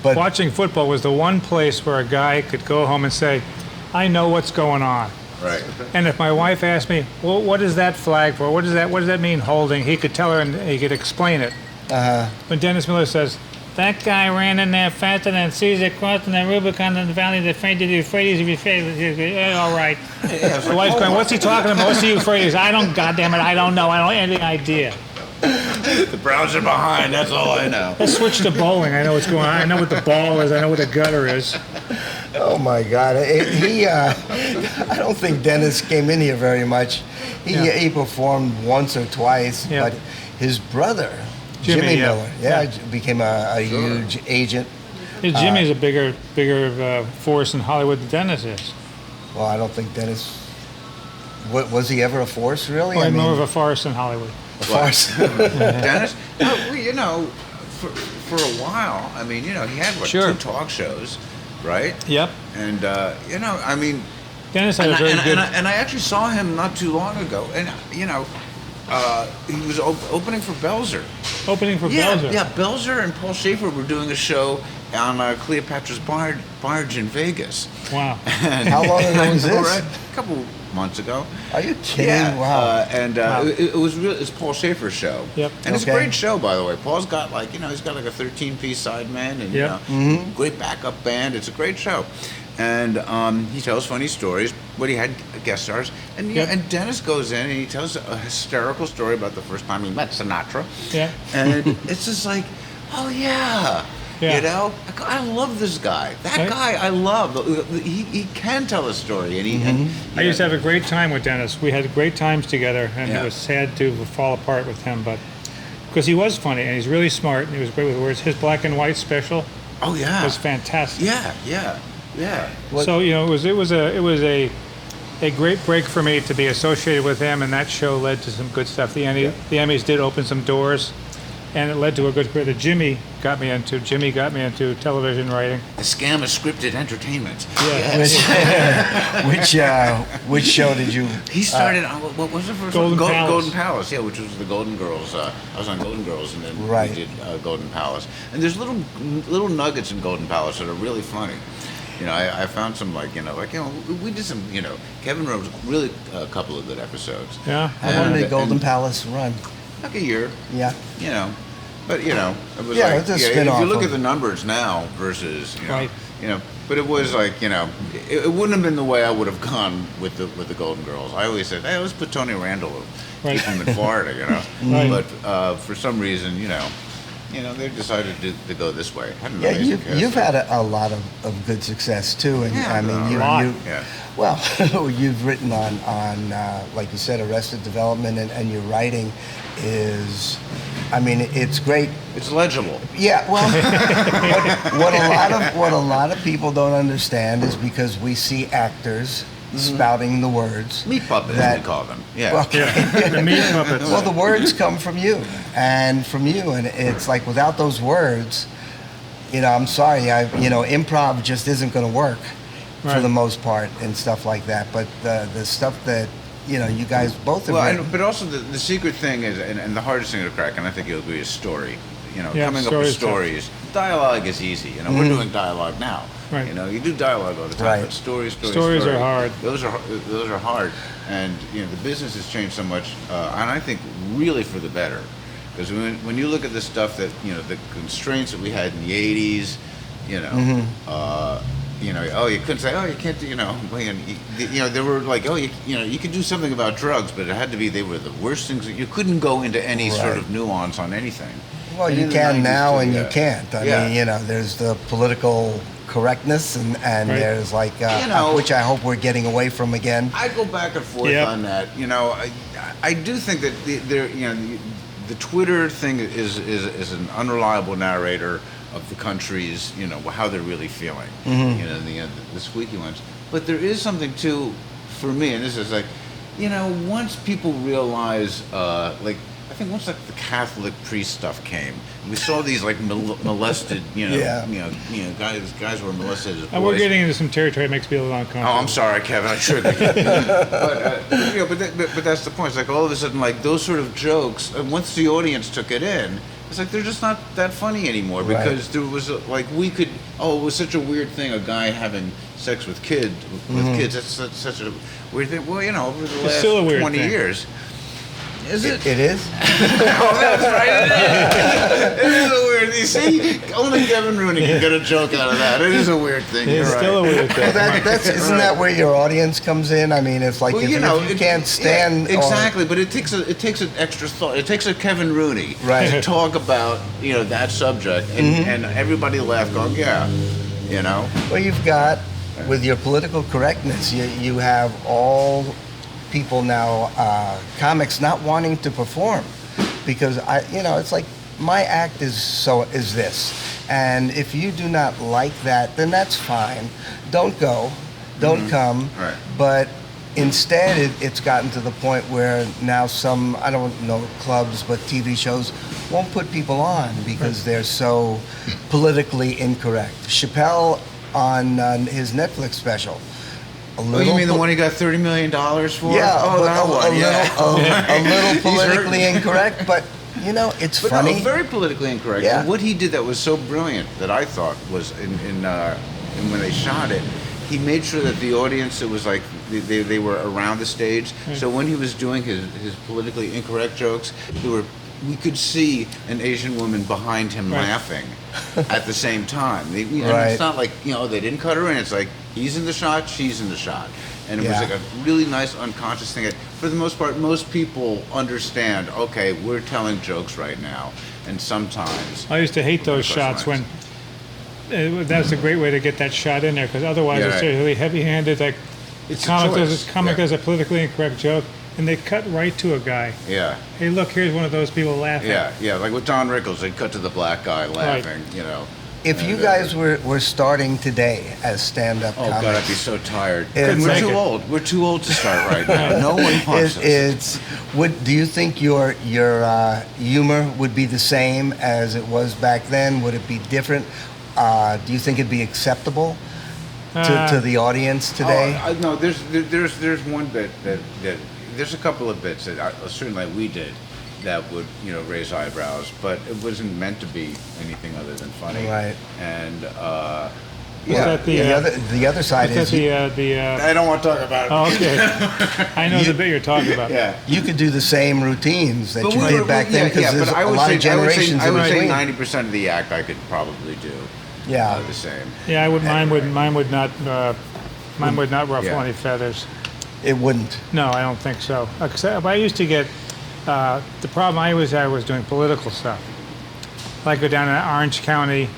But Watching football was the one place where a guy could go home and say, I know what's going on. right. And if my wife asked me, well, what is that flag for? What does that mean, holding? He could tell her and he could explain it. When Dennis Miller says, that guy ran in there faster than Caesar crossing the Rubicon in the Valley of the Euphrates. All right. The wife's going, what's he talking about? What's the Euphrates? I don't know. I don't have any idea. The Browns are behind. That's all I know. Let's switch to bowling. I know what's going on. I know what the ball is. I know what the gutter is. oh my God, I don't think Dennis came in here very much. He performed once or twice, Yeah. but his brother, Jimmy, yeah. Miller, became a huge agent. Jimmy's a bigger force in Hollywood than Dennis is. Well, I don't think Dennis. Was he ever a force, really? Or more of a farce in Hollywood. a farce. Dennis? No, for a while, I mean, he had Sure. 2 talk shows, right? Yep. And I mean, Dennis had a very good. and I actually saw him not too long ago, and he was opening for Belzer. Opening for Yeah, Belzer. yeah. Belzer and Paul Schaefer were doing a show on Cleopatra's Barge in Vegas. Wow. And, How long ago was this? Right, a couple months ago. Are you kidding? Yeah, Wow. and it was it's Paul Schaefer's show. Yep. And it's a Okay. great show, by the way. Paul's got he's got a 13-piece sideman and Yep. great backup band. It's a great show, and he tells funny stories. But he had guest stars, and Yep. and Dennis goes in and he tells a hysterical story about the first time he met Sinatra. Yeah. And it's just like, oh yeah. Yeah. I love this guy. That Right. guy I love. He can tell a story, and I used to have a great time with Dennis. We had great times together, and Yeah. it was sad to fall apart with him, but because he was funny and he's really smart and he was great with words. His black and white special Oh yeah. was fantastic. Yeah. So it was a great break for me to be associated with him, and that show led to some good stuff. The Emmys did open some doors, and it led to a good career that Jimmy got me into. Jimmy got me into television writing. The scam of scripted entertainment. Which show did you? He started on what was the first Golden one? Palace. Golden Palace, yeah, which was the Golden Girls. I was on Golden Girls, and then Right. we did Golden Palace. And there's little nuggets in Golden Palace that are really funny. I found some we did some Kevin wrote really a couple of good episodes. Yeah. How long did And- Golden and Palace run? like a year. Yeah. But it was Yeah, like it's a if spin-off you look of- at the numbers now versus Right. But it was like, it wouldn't have been the way I would have gone with the Golden Girls. I always said, hey, let's put Tony Randall, keep him in Florida, Right. But for some reason, they decided to go this way. Yeah, you've had a lot of good success too, and Yeah, I mean, yeah. well, you've written on like you said, Arrested Development, and your writing is, I mean, it's great. It's legible. Yeah, well, what a lot of people don't understand is because we see actors spouting the words. Meat puppets, we call them. Yeah. Well, The meat puppets. well, the words come from you, and it's like without those words, I'm sorry, improv just isn't going to work for Right. the most part and stuff like that. But the stuff that you guys both have written. But also the secret thing is, and the hardest thing to crack, and I think you'll agree, is story. Yeah, Coming up with story's stories. Dialogue is easy. We're doing dialogue now. Right. You do dialogue all the time, Right. but stories are hard. Those are hard, and the business has changed so much, and I think really for the better. Because when you look at the stuff that the constraints that we had in the '80s, you couldn't say, you can't do, they were like, you could do something about drugs, but it had to be, they were the worst things. You couldn't go into any sort of nuance on anything. Well, And you in the can 90s now, too, and yeah. you can't. I Yeah. mean, there's the political correctness, and Right. there's like, which I hope we're getting away from again. I go back and forth Yep. on that. I do think that the Twitter thing is an unreliable narrator of the country's, how they're really feeling. The squeaky ones. But there is something too, for me, and this is like, once people realize, I think once like the Catholic priest stuff came, we saw these like molested, guys were molested as boys. And we're getting into some territory that makes me a little uncomfortable. Oh, I'm sorry, Kevin. I triggered you. But that's the point. It's like all of a sudden, like those sort of jokes. Once the audience took it in, it's like they're just not that funny anymore because there was like it was such a weird thing. A guy having sex with kids. That's such a weird thing. Well, over the last still a weird 20 thing. years. Is it? It is. Oh, that's right. It is a weird. You see, only Kevin Rooney can get a joke out of that. It is a weird thing. It's You're still right. a weird thing. Well, isn't that where your audience comes in? I mean, it's like if you can't stand exactly, but it takes an extra thought. It takes a Kevin Rooney to talk about that subject, and everybody laugh, going, Well, you've got with your political correctness, you have all people now, comics not wanting to perform because it's like my act is this, and if you do not like that, then that's fine. Don't go, don't come. Right. But instead, it's gotten to the point where now some, I don't know, clubs, but TV shows won't put people on because they're so politically incorrect. Chappelle on his Netflix special. Oh, you mean the one he got $30 million for? Yeah, oh, that one. a little politically incorrect, but it's But funny. no, very politically incorrect. Yeah. And what he did that was so brilliant that I thought was in when they shot it, he made sure that the audience, it was like they were around the stage. So when he was doing his politically incorrect jokes, we could see an Asian woman behind him laughing at the same time. And it's not like, they didn't cut her in. It's like he's in the shot, she's in the shot. And it was like a really nice unconscious thing. For the most part, most people understand, okay, we're telling jokes right now. And sometimes... I used to hate those shots when that's a great way to get that shot in there because otherwise it's really heavy-handed. Like It's comic does a politically incorrect joke and they cut right to a guy. Yeah. Hey, look, here's one of those people laughing. Yeah. Like with Don Rickles, they cut to the black guy laughing, If you guys were starting today as stand-up Oh, comics, God, I'd be so tired. It's We're like too it. old. We're too old to start right now. No one wants us. do you think your humor would be the same as it was back then? Would it be different? Do you think it'd be acceptable to the audience today? No, there's one bit that there's a couple of bits that certainly we did that would raise eyebrows, but it wasn't meant to be anything other than funny. Right. And the other side is I don't want to talk about it. Oh, okay. I know the bit you're talking about. Yeah. you could do the same routines that you did back then because there's but I a would lot say, of generations I would say in between. 90% of the act I could probably do. the same. Yeah, mine would not ruffle any feathers. It wouldn't. No, I don't think so. I used to get the problem I always had was doing political stuff. Like go down to Orange County,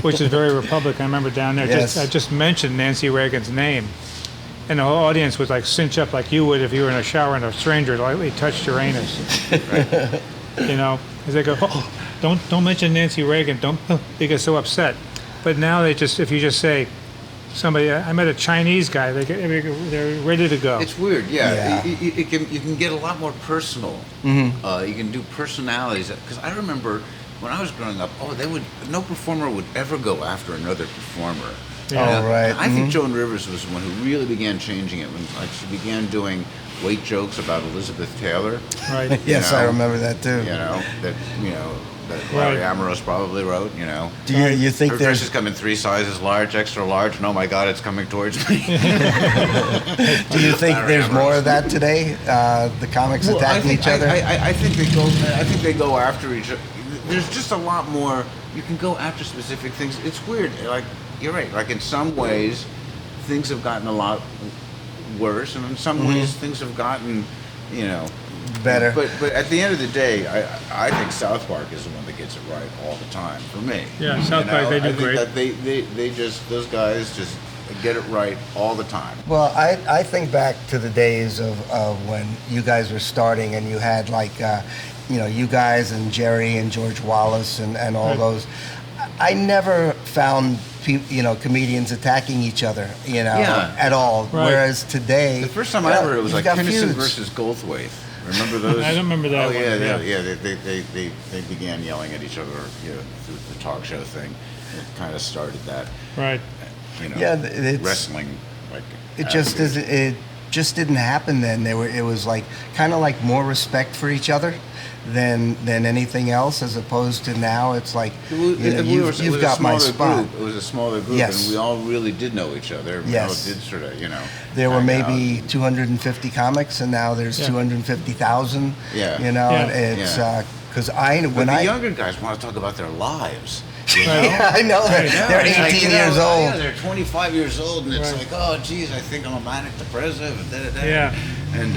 which is very Republican. I remember down there. Yes. I just mentioned Nancy Reagan's name, and the whole audience would like cinch up like you would if you were in a shower and a stranger lightly touched your anus. Right? You know, as they go, oh, don't mention Nancy Reagan. Don't. They get so upset. But now they just, if you just say, somebody, I met a Chinese guy. They're ready to go. It's weird, yeah. You can get a lot more personal. Mm-hmm. You can do personalities. Because I remember when I was growing up, no performer would ever go after another performer. Yeah. Oh, right. I think Joan Rivers was the one who really began changing it when she began doing weight jokes about Elizabeth Taylor. Right. Yes, I remember that too. That Larry Ambrose probably wrote, Do you think her there's... dresses come in 3 sizes, large, extra large, and oh my God, it's coming towards me. Do you think there's more of that today? The comics attacking each other? I think they go after each other. There's just a lot more. You can go after specific things. It's weird. Like, you're right. Like, in some ways, things have gotten a lot worse, and in some ways, things have gotten, better. But at the end of the day, I think South Park is the one that gets it right all the time for me. Yeah, South Park, they do great. I think that those guys just get it right all the time. Well, I think back to the days of when you guys were starting and you had like, you guys and Jerry and George Wallace and all those. I never found comedians attacking each other, at all. Right. Whereas today, the first time I ever heard it was like Kinnison feuds. versus Goldthwait. Remember those? I don't remember that one. They began yelling at each other, through the talk show thing. It kind of started that. Right. Wrestling. Like it just isn't. It just didn't happen then. It was like kind of like more respect for each other than anything else, as opposed to now it's like you've got my spot. It was a smaller group, yes. And we all really did know each other. Yes. We all did sort of, There were maybe 250 comics, and now there's 250,000. Yeah. It's because the younger guys want to talk about their lives. Yeah, I know. They're 18 years old. Yeah, they're 25 years old, and it's like, oh, geez, I think I'm a manic depressive. Yeah. And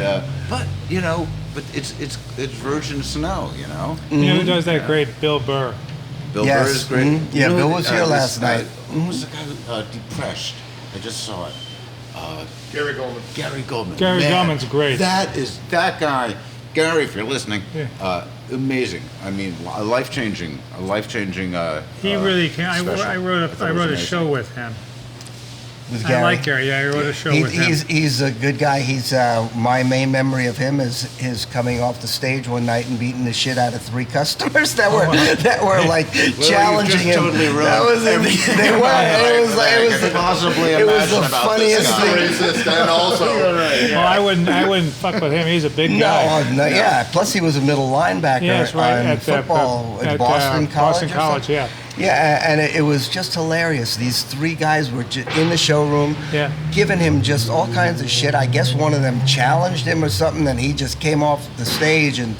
but it's Virgin Snow, You know who does that great? Bill Burr. Bill Burr is great. Mm-hmm. Yeah, Bill was here last night. Who was the guy who Depressed? I just saw it. Gary Goldman. Gary Goldman. Gary Goldman's great. That guy. Gary, if you're listening, amazing. I mean, a life-changing. He really can. I wrote a show with him. I like Gary. Yeah, I wrote a show with him. He's a good guy. He's my main memory of him is his coming off the stage one night and beating the shit out of 3 customers that were like challenging him. Totally that was everything. They were. It was the funniest thing. Racist and also. Well, I wouldn't fuck with him. He's a big guy. No, yeah. Plus, he was a middle linebacker at football at Boston College. Boston College, yeah. Yeah, and it was just hilarious. These 3 guys were in the showroom, giving him just all kinds of shit. I guess one of them challenged him or something, and he just came off the stage and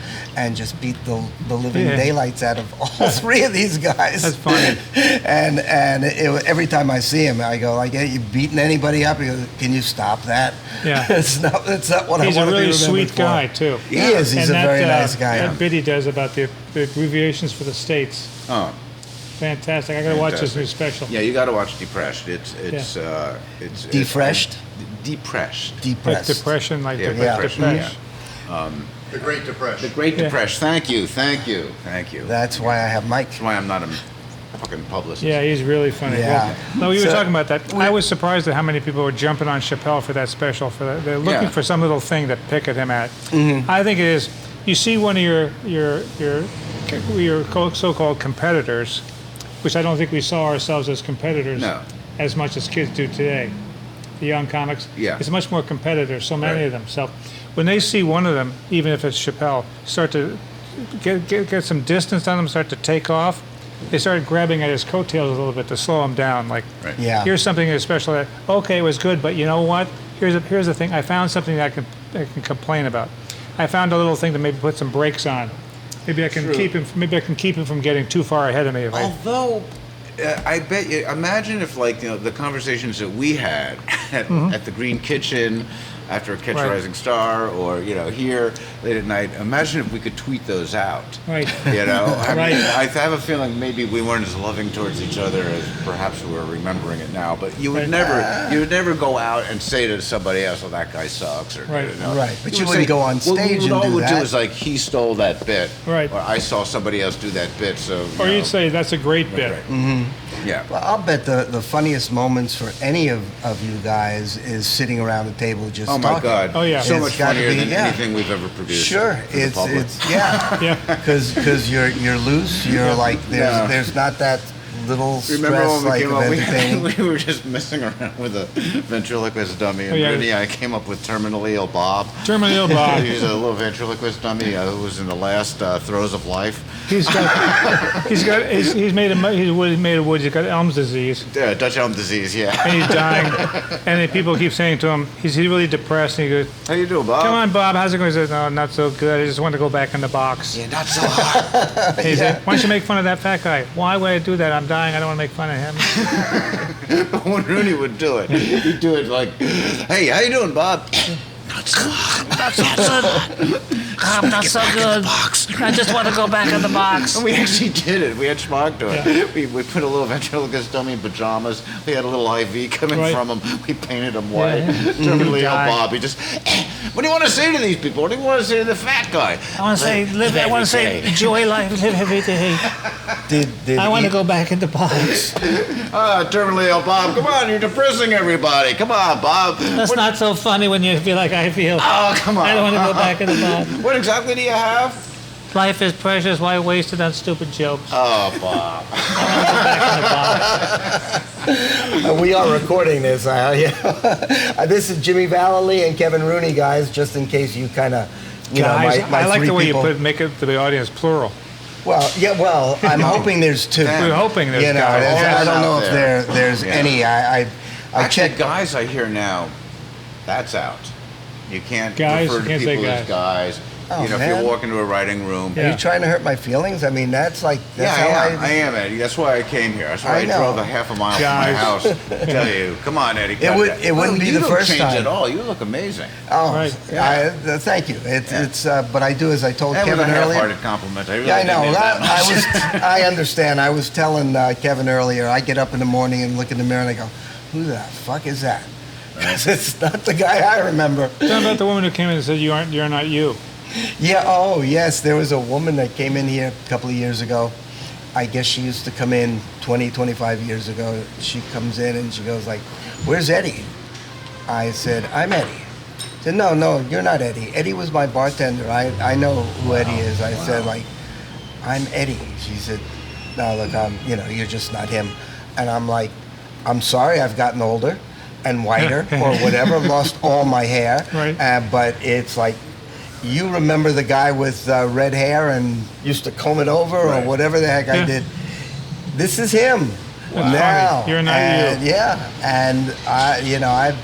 just beat the living daylights out of all 3 of these guys. That's funny. And every time I see him, I go like, "Hey, you beating anybody up?" He goes, "Can you stop that?" Yeah, it's not what He's I want to be remembered a really sweet guy for. too. He is. He's a very nice guy. That bit he does about the abbreviations for the states. Oh. Fantastic! I gotta watch this new special. Yeah, you gotta watch Depressed. It's Defreshed? Depressed. Like depression, like depression. The Great Depression. The Great Depression. Thank you. That's why I have Mike. That's why I'm not a fucking publicist. Yeah, he's really funny. Yeah. Well, we were talking about that. I was surprised at how many people were jumping on Chappelle for that special. They're looking for some little thing to pick at him at. Mm-hmm. I think it is. You see one of your so-called competitors, which I don't think we saw ourselves as competitors as much as kids do today. The young comics. Yeah. It's much more competitive, so many of them. So when they see one of them, even if it's Chappelle, start to get some distance on them, start to take off, they started grabbing at his coattails a little bit to slow him down. Like, here's something special that, okay, it was good, but you know what? Here's the thing. I found something that I can complain about. I found a little thing to maybe put some brakes on. Maybe I can keep him. Maybe I can keep him from getting too far ahead of me. Although, I bet you. Imagine if, like, the conversations that we had at the Green Kitchen after a Catch a Rising Star, or here late at night. Imagine if we could tweet those out. Right. I mean, I have a feeling maybe we weren't as loving towards each other as perhaps we're remembering it now. But you would never go out and say to somebody else, "Oh, that guy sucks," or Right. But you wouldn't go on stage and all do we would that. do is like, he stole that bit, Right. or I saw somebody else do that bit. So, Or you'd say that's a great bit. yeah. Well, I'll bet the funniest moments for any of you guys is sitting around the table just Oh talking. my God! Oh, yeah. So It's much gotta funnier be, than yeah. anything we've ever produced. Sure, for the public. Yeah. because you're loose. You're like there's not that little Remember stress when we like came of up? entertaining. We were just messing around with a ventriloquist dummy, and Oh, yeah. Brittany, I came up with terminally ill Bob. Terminally ill Bob. He's a little ventriloquist dummy who was in the last throes of life. He's made of wood. He's got Elm's disease, Dutch elm disease, yeah. and he's dying. And then people keep saying to him, he's really depressed. And he goes, How you doing, Bob? "Come on, Bob, how's it going?" He says, "No, not so good. I just want to go back in the box." Yeah, not so hard. He said, "Why don't you make fun of that fat guy?" "Why would I do that? I'm dying. I don't want to make fun of him." But when Rooney would do it, he'd do it like, "Hey, how you doing, Bob?" Not so hard. Not so good. I'm not so good. I just want to go back in the box. And we actually did it. We had Schmock do it. Yeah. We put a little ventriloquist dummy in pajamas. We had a little IV coming Right. from him. We painted him white. Yeah. Terminally ill Died. Bob. He just, what do you want to say to these people? What do you want to say to the fat guy? I want to say, enjoy life, live every day. Did I want to e- go back in the box. Terminally ill Bob. Come on, you're depressing everybody. Come on, Bob. That's not so funny when you feel like I feel. Oh, come on. I don't want to go back in the box. What exactly do you have? Life is precious. Why waste it on stupid jokes? Oh, Bob. we are recording this. This is Jimmy Vallely and Kevin Rooney, guys. Just in case you kind of, Guys, my I like three the way people. you make it to the audience plural. Well, I'm hoping there's two. We're hoping there's guys. I don't know out if there. there's Yeah. any. I Actually, checked. guys, I hear now, that's out. You can't Guys, refer you to can't say people as guys. Oh, if man. you walk into a writing room. Yeah. Are you trying to hurt my feelings? I mean, that's like that's Yeah, how I am, Eddie. That's why I came here. That's why I I, know. drove a half a mile from my Guys. house to tell you. Come on, Eddie. cut would- that. it wouldn't be you the don't first change time. at all. You look amazing. Oh, Right. thank you. It's but I do as I told That was a Kevin earlier. half-hearted compliment. I really Yeah, I didn't know. mean that much. I understand. I was telling Kevin earlier. I get up in the morning and look in the mirror and I go, "Who the fuck is that?" Because it's not the guy I remember. Tell me about the woman who came in and said, "You're not you." Yeah. Oh, yes. There was a woman that came in here a couple of years ago. I guess she used to come in 20, 25 years ago. She comes in and she goes like, "Where's Eddie?" I said, "I'm Eddie." She said, No, you're not Eddie. Eddie was my bartender. I know who Eddie is. I said like, "I'm Eddie." She said, "No, look, you're just not him." And I'm like, "I'm sorry, I've gotten older and whiter or whatever, lost all my hair." Right. But it's like, you remember the guy with red hair and used to comb it over or Right. whatever the heck I Yeah. did. This is him That's now. funny. You're not and, you. Yeah, and I've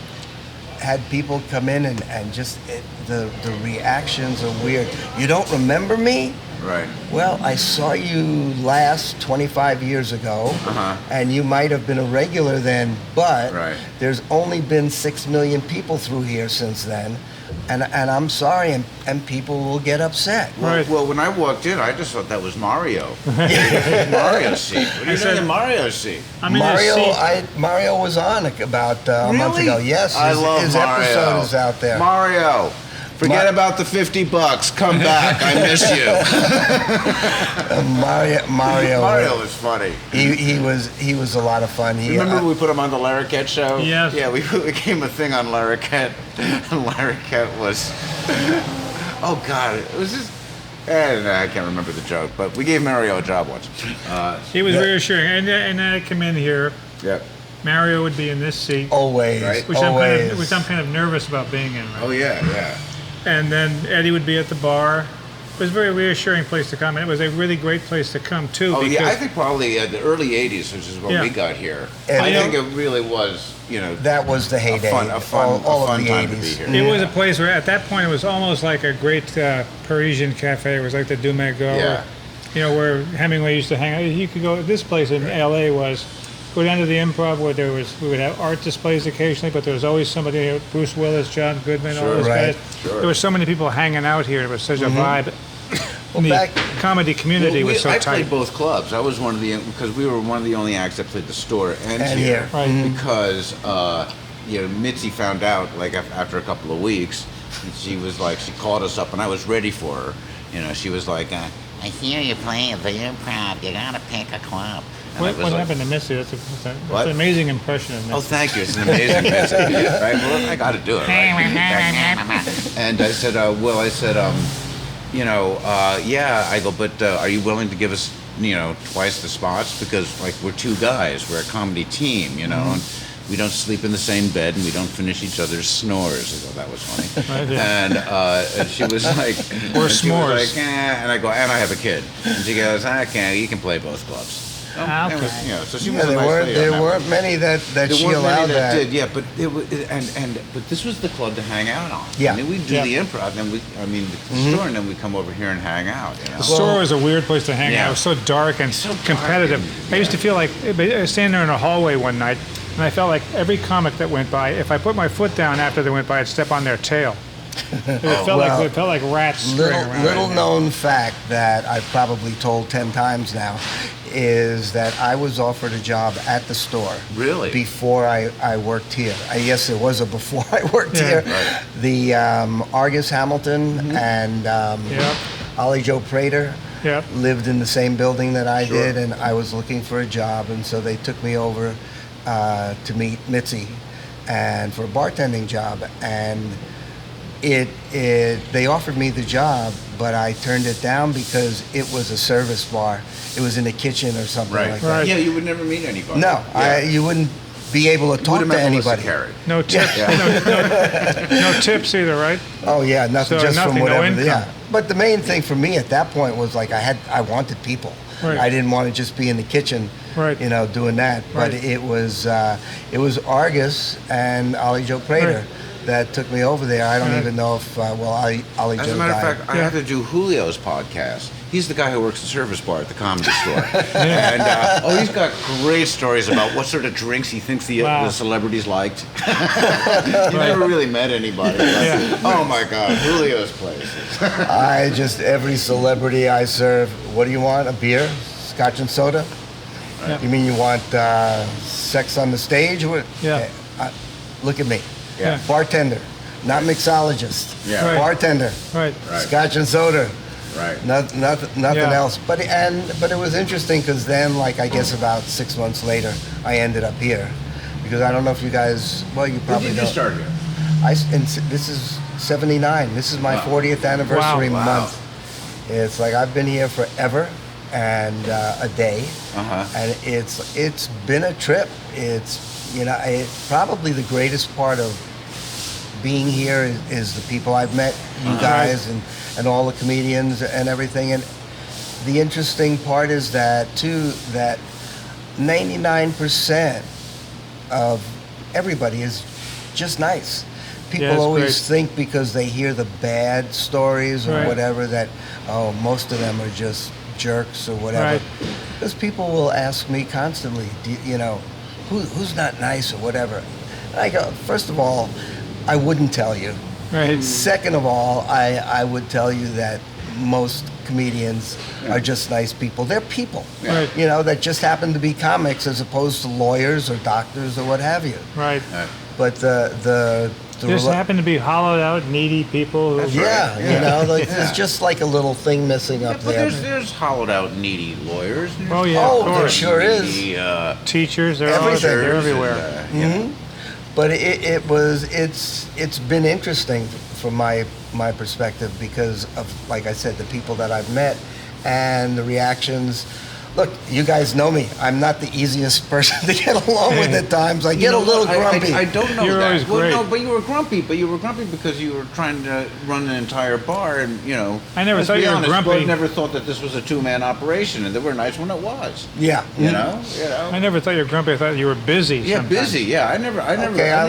had people come in and just the reactions are weird. You don't remember me? Right. Well, I saw you last 25 years ago, Uh-huh. and you might have been a regular then, but Right. there's only been 6 million people through here since then, and I'm sorry, and people will get upset. Right. Well, when I walked in, I just thought that was Mario. Mario's seat. What do you think of Mario's seat? I'm in this seat. Mario was on about a month ago. Yes, I love his Mario. episode is out there. Mario, forget about the $50. Come back. I miss you. Mario Mario was funny. he was a lot of fun. Remember when we put him on the Larroquette show? Yes. Yeah, we became a thing on Larroquette, and Larroquette was, oh God, it was just, I can't remember the joke, but we gave Mario a job once. It was reassuring. And then I come in here, Yeah. Mario would be in this seat, always, Right. which always. I'm kind of nervous about being in. Right? Oh yeah, yeah. And then Eddie would be at the bar. It was a very reassuring place to come. And it was a really great place to come, too. Oh because yeah, I think probably the early '80s, which is when Yeah. we got here. And I you think it really was, that was the heyday. a fun all of the time to 80s. be here. it was a place where, at that point, it was almost like a great Parisian cafe. It was like the Dumago. Yeah. where Hemingway used to hang out. You could go. This place in L.A. was go down to the Improv where we would have art displays occasionally, but there was always somebody. Bruce Willis, John Goodman, all those guys. Sure. There were so many people hanging out here. It was such a vibe. The comedy community was so I tight. played both clubs. I was one of the because we were one of the only acts that played the store and here. Right. Because Mitzi found out like after a couple of weeks, and she was like she called us up and I was ready for her. She was like, I hear you playing the Improv. You gotta pick a club. What happened to Missy? That's an amazing impression of Missy. Oh, thank you. It's an amazing Mitzi. Right? Well, I got to do it. Right? And I said, yeah. I go, but are you willing to give us, twice the spots? Because, like, we're two guys. We're a comedy team, and we don't sleep in the same bed and we don't finish each other's snores. I go, that was funny. Right, yeah. And she was like, or s'mores. Like, and I go, and I have a kid. And she goes, you can play both clubs. Okay. So she was a nice lady on there that weren't one. many that she weren't allowed many that that. did, yeah, but it was, but this was the club to hang out on. Yeah. I mean, we'd do the Improv, and the store, and then we'd come over here and hang out. The store was a weird place to hang out. It was so dark and so competitive. I used to feel like I was standing there in a hallway one night, and I felt like every comic that went by, if I put my foot down after they went by, I'd step on their tail. It felt like rats scurrying around. Little known fact that I've probably told 10 times now is that I was offered a job at the store. Really? Before I worked here. Yes, it was a before I worked here. Right. The Argus Hamilton and Ollie Joe Prater lived in the same building that I did, and I was looking for a job, and so they took me over to meet Mitzi and for a bartending job, and they offered me the job, but I turned it down because it was a service bar. It was in a kitchen or something like that. Right. Yeah, you would never meet anybody. No, you wouldn't be able to talk to anybody. No tips. No tips either, right? Oh yeah, nothing. So Just nothing, from whatever. no income. But the main thing for me at that point was like I wanted people. Right. I didn't want to just be in the kitchen, right. Doing that. But Right. it was Argus and Ollie Joe Prater. Right. That took me over there. I don't even know if Ollie As Joe a matter of died. fact, I had to do Julio's podcast. He's the guy who works the service bar at the Comedy Store. And he's got great stories about what sort of drinks he thinks the celebrities liked. You never really met anybody. But, oh my God, Julio's place. Every celebrity I serve, what do you want? A beer? Scotch and soda? Yeah. You mean you want sex on the stage? Yeah. Look at me. Yeah. Bartender, not mixologist. Yeah. Right. Bartender. Right. Scotch and soda. Right. Nothing else. But it was interesting because then, like I guess about 6 months later, I ended up here because I don't know if you guys. Well, you probably When did know. you start here? This is '79. This is my 40th anniversary Wow. month. It's like I've been here forever and a day, and it's been a trip. It's probably the greatest part of being here is the people I've met, you guys, and all the comedians and everything. And the interesting part is that 99% of everybody is just nice. People always think because they hear the bad stories or whatever that, most of them are just jerks or whatever. Because people will ask me constantly, who's not nice or whatever. And I go, first of all, I wouldn't tell you. Right. Second of all, I would tell you that most comedians are just nice people. They're people, Right. that just happen to be comics as opposed to lawyers or doctors or what have you. Right. But the Just happen to be hollowed out, needy people. there's just like a little thing missing up But there. there's hollowed out needy lawyers. Oh yeah. Oh, of there course. sure is. Needy, Teachers, they're everywhere. But it's been interesting from my perspective because of, like I said, the people that I've met and the reactions Look, you guys know me. I'm not the easiest person to get along with at times. I get a little grumpy. I don't know You're that. always great. No, but you were grumpy. But you were grumpy because you were trying to run an entire bar, and I never let's thought be you were honest, grumpy. Bud never thought that this was a two-man operation, and they were nice when it was. Yeah. You know. I never thought you were grumpy. I thought you were busy. Yeah, sometimes. busy. Yeah, I never. Okay, I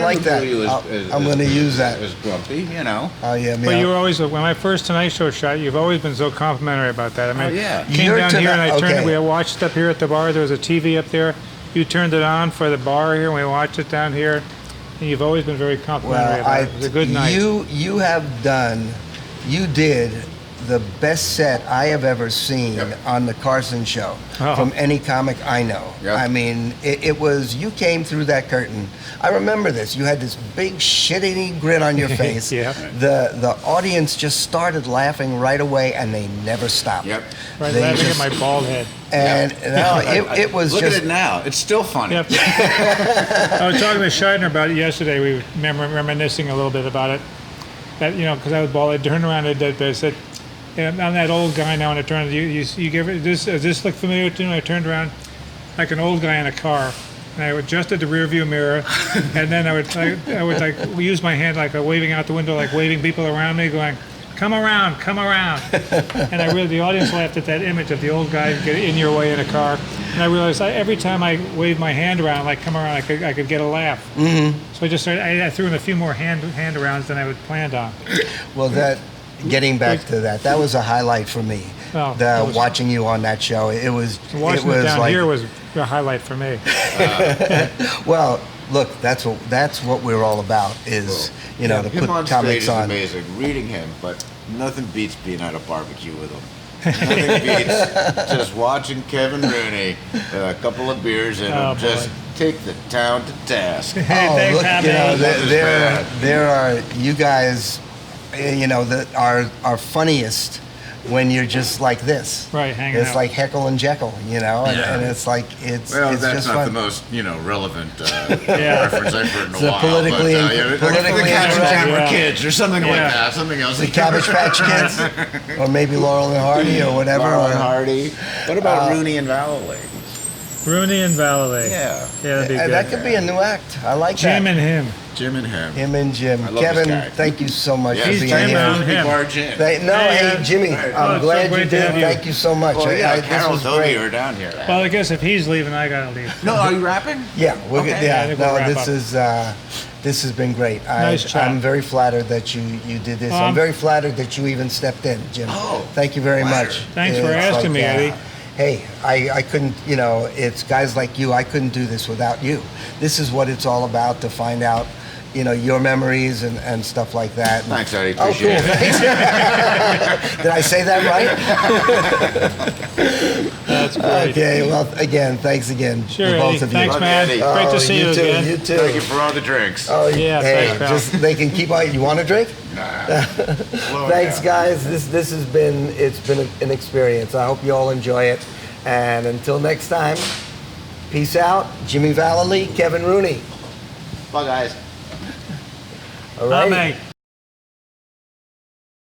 never like that. knew you as, I'm going to use that. as grumpy. You know. Oh, yeah, But man. you were always, when my first Tonight Show shot, you've always been so complimentary about that. I mean, yeah. came Your down here and I Tonight- turned it. okay. We watched up here at the bar. There was a TV up there. You turned it on for the bar here, and we watched it down here. And you've always been very complimentary about it. It was a good night. You did the best set I have ever seen on the Carson show from any comic I know. Yep. I mean, it was, you came through that curtain. I remember this. You had this big shit-eating grin on your face. Yeah. The audience just started laughing right away, and they never stopped. Yep. Right, They laughing just- at my bald head. And no, it was Look just... at it now. It's still funny. Yep. I was talking to Scheidner about it yesterday. We were reminiscing a little bit about it. That, because I was bald, I turned around and I said, I'm that old guy now, and I turned, you give it, does this look familiar to you? And I turned around like an old guy in a car. And I adjusted the rear view mirror, and then I would use my hand like waving out the window, like waving people around me, going, come around, come around. And the audience laughed at that image of the old guy get in your way in a car. And I realized every time I waved my hand around, like come around, I could get a laugh. Mm-hmm. So I just started, I threw in a few more hand arounds than I had planned on. Well, getting back to that was a highlight for me. Oh, Watching you on that show, Watching it down here was a highlight for me. Well, look, that's what we're all about is to him put on stage comics is on. amazing. Reading him, but nothing beats being at a barbecue with him. Nothing beats just watching Kevin Rooney, a couple of beers in him, just take the town to task. Oh, Thanks, look, Happy. there are you guys, that are funniest when you're just like this. Right, hanging It's out. like Heckle and Jekyll, and it's like it's Well, that's just not fun. the most, relevant reference I've heard in a The while. politically but, politically the Cabbage incorrect. Patch Yeah. Kids or something like Yeah. that. Something else. The Cabbage Patch Kids, or maybe Laurel and Hardy, or whatever. Laurel and or- Hardy. What about Rooney and Vallely? Rooney and Vallely. Yeah. That'd be good. That could be a new act. I like Jim that. and him. Jim and him. Him and Jim. I love Kevin, this guy. thank you so much for He's being Jim here. and him. Bar Jim. Hey, Jimmy, I'm so glad great you to did. have you. Thank you so much. Well, yeah, this Carol was told me great. you were down here. Well, I guess if he's leaving, I gotta leave. No, are you rapping? Yeah, we're Okay. good. I Yeah, think we'll wrap up. this has been great. Nice chat. I'm very flattered that you did this. I'm very flattered that you even stepped in, Jim. Oh, thank you very flattered. much. Thanks for It's asking me, Eddie. Hey, I couldn't, it's guys like you. I couldn't do this without you. This is what it's all about, to find out, your memories and stuff like that. Thanks, Eddie. Oh, cool. Appreciate it. Thanks. Did I say that That's great. right? Okay. Well, again, thanks again, Sure, to both Eddie. of you. Thanks, Love man. you, Eddie. Great to see you too, again. You too. Thank you for all the drinks. Oh, Yeah, hey, thanks, pal. they can keep on. You want a drink? Nah. Slow Thanks, down. guys. This has been an experience. I hope you all enjoy it. And until next time, peace out. Jimmy Vallely, Kevin Rooney. Bye, guys. All right. Amen.